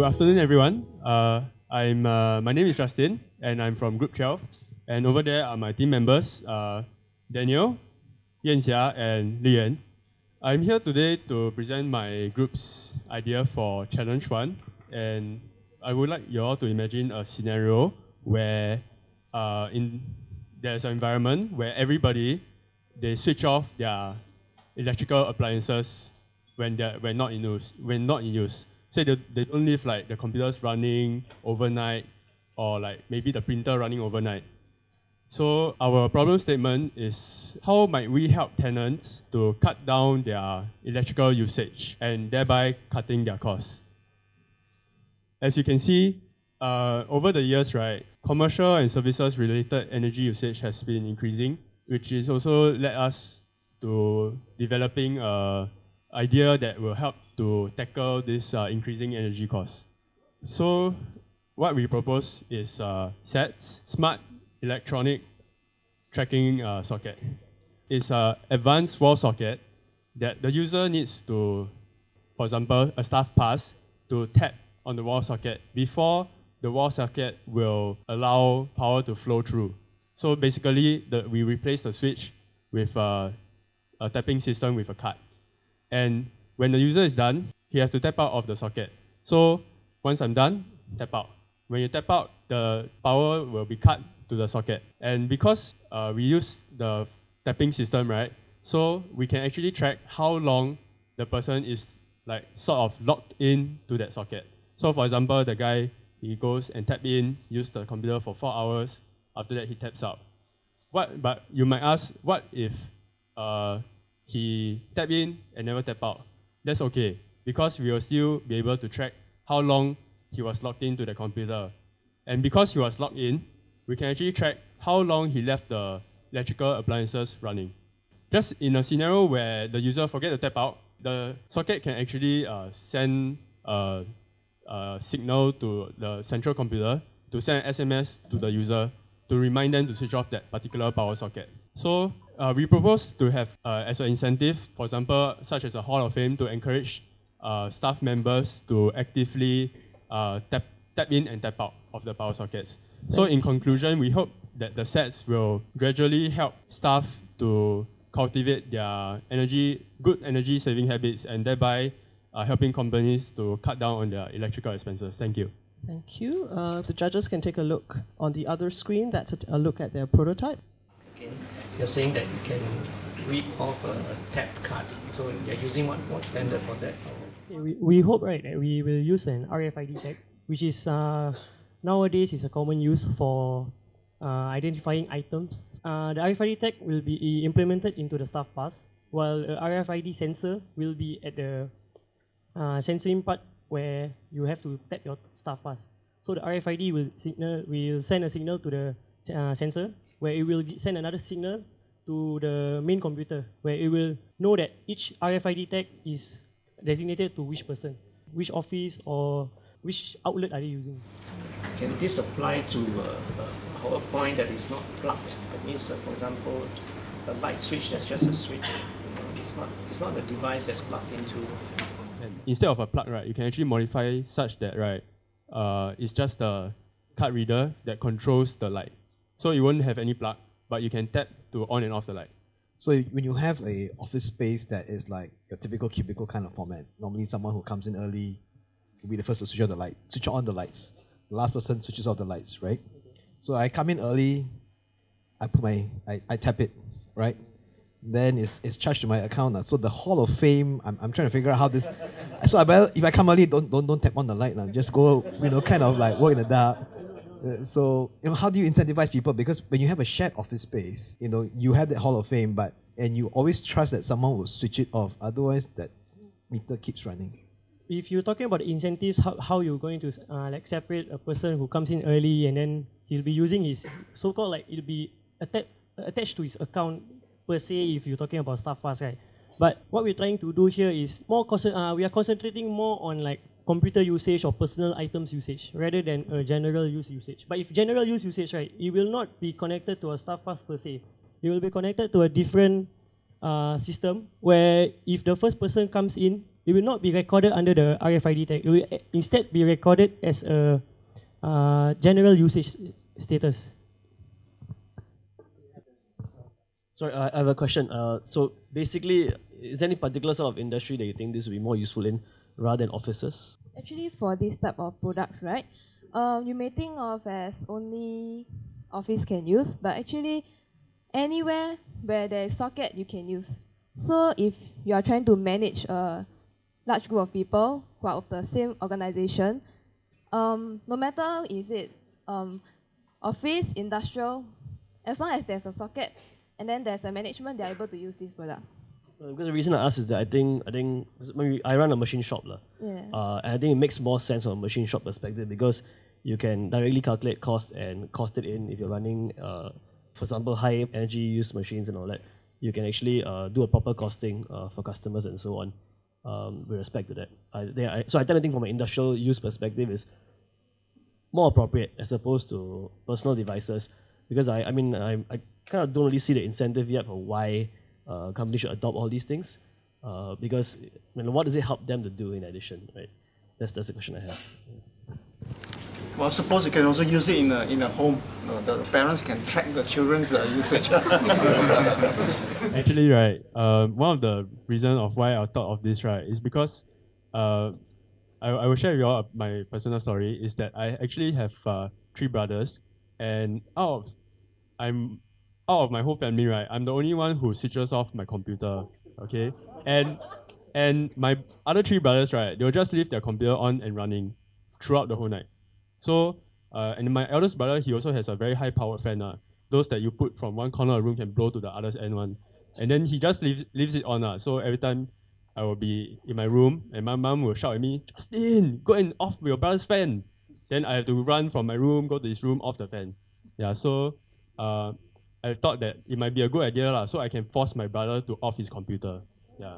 Good afternoon, everyone. My name is Justin, and I'm from Group 12. And over there are my team members, Daniel, Yanxia, and Lian. I'm here today to present my group's idea for Challenge 1. And I would like you all to imagine a scenario where there's an environment where everybody, they switch off their electrical appliances when not in use. So they don't leave like the computers running overnight or like maybe the printer running overnight. So our problem statement is how might we help tenants to cut down their electrical usage and thereby cutting their costs. As you can see, over the years, right, commercial and services related energy usage has been increasing, which is also led us to developing a idea that will help to tackle this increasing energy costs. So what we propose is SETS, Smart Electronic Tracking Socket. It's an advanced wall socket that the user needs to, for example, a staff pass to tap on the wall socket before the wall socket will allow power to flow through. So basically, we replace the switch with a tapping system with a card. And when the user is done, he has to tap out of the socket. So once I'm done, tap out. When you tap out, the power will be cut to the socket. And because we use the tapping system, right? So we can actually track how long the person is like sort of locked in to that socket. So for example, the guy, he goes and tap in, use the computer for 4 hours. After that, he taps out. But you might ask, what if he tap in and never tap out? That's okay, because we will still be able to track how long he was logged into the computer. And because he was logged in, we can actually track how long he left the electrical appliances running. Just in a scenario where the user forget to tap out, the socket can actually send a signal to the central computer to send an SMS to the user to remind them to switch off that particular power socket. So we propose to have, as an incentive, for example, such as a Hall of Fame, to encourage staff members to actively tap in and tap out of the power sockets. So in conclusion, we hope that the sets will gradually help staff to cultivate their good energy saving habits, and thereby helping companies to cut down on their electrical expenses. Thank you. Thank you. The judges can take a look on the other screen. That's a look at their prototype. Again, you're saying that you can read off a tap card. So you're using what standard for that? We hope, right, that we will use an RFID tag, which is nowadays is a common use for identifying items. The RFID tag will be implemented into the staff pass, while a RFID sensor will be at the sensoring part where you have to tap your staff pass. So the RFID will send a signal to the sensor, where it will send another signal to the main computer, where it will know that each RFID tag is designated to which person, which office or which outlet are they using. Can this apply to a point that is not plugged? That means, for example, a light switch that's just a switch. It's not a device that's plugged into. And instead of a plug, right, you can actually modify such that, right, it's just a card reader that controls the light. So you won't have any plug, but you can tap to on and off the light. So when you have a office space that is like a typical cubicle kind of format, normally someone who comes in early will be the first to switch on the lights. The last person switches off the lights, right? So I come in early, I tap it, right? Then it's charged to my account. So the Hall of Fame, I'm trying to figure out how this. So if I come early, don't tap on the light. Just go, kind of like work in the dark. So how do you incentivize people? Because when you have a shared office space, you have that Hall of Fame, and you always trust that someone will switch it off. Otherwise, that meter keeps running. If you're talking about incentives, how you're going to like separate a person who comes in early and then he'll be using his so-called, like, it'll be attached to his account per se if you're talking about staff pass, right? But what we're trying to do here is we are concentrating more on like computer usage or personal items usage rather than a general use usage. But if general use usage, right, it will not be connected to a staff pass per se. It will be connected to a different system where if the first person comes in it will not be recorded under the RFID tag. It will instead be recorded as a general usage status. Sorry, I have a question. So basically, is there any particular sort of industry that you think this would be more useful in rather than offices? Actually, for this type of products, right, you may think of as only office can use, but actually anywhere where there is socket you can use. So if you are trying to manage a large group of people who are of the same organization, no matter is it office, industrial, as long as there's a socket and then there's a management, they're able to use this product. Because the reason I ask is that I think maybe I run a machine shop Yeah. and I think it makes more sense from a machine shop perspective because you can directly calculate cost and cost it in if you're running, for example, high energy use machines and all that. You can actually do a proper costing for customers and so on with respect to that. So I tend to think from an industrial use perspective is more appropriate as opposed to personal devices because I kind of don't really see the incentive yet for why companies should adopt all these things because what does it help them to do in addition, right? That's the question I have. Well, suppose you can also use it in a home. The parents can track the children's usage. Actually, right, one of the reasons of why I thought of this, right, is because I will share with you all my personal story, is that I actually have 3 brothers, and out of my whole family, right, I'm the only one who switches off my computer, okay? And my other 3 brothers, right, they'll just leave their computer on and running throughout the whole night. So, and my eldest brother, he also has a very high-powered fan, those that you put from one corner of the room can blow to the other end one. And then he just leaves it on. So every time I will be in my room and my mom will shout at me, "Justin, go and off your brother's fan." Then I have to run from my room, go to his room, off the fan. Yeah, so I thought that it might be a good idea, so I can force my brother to off his computer. Yeah.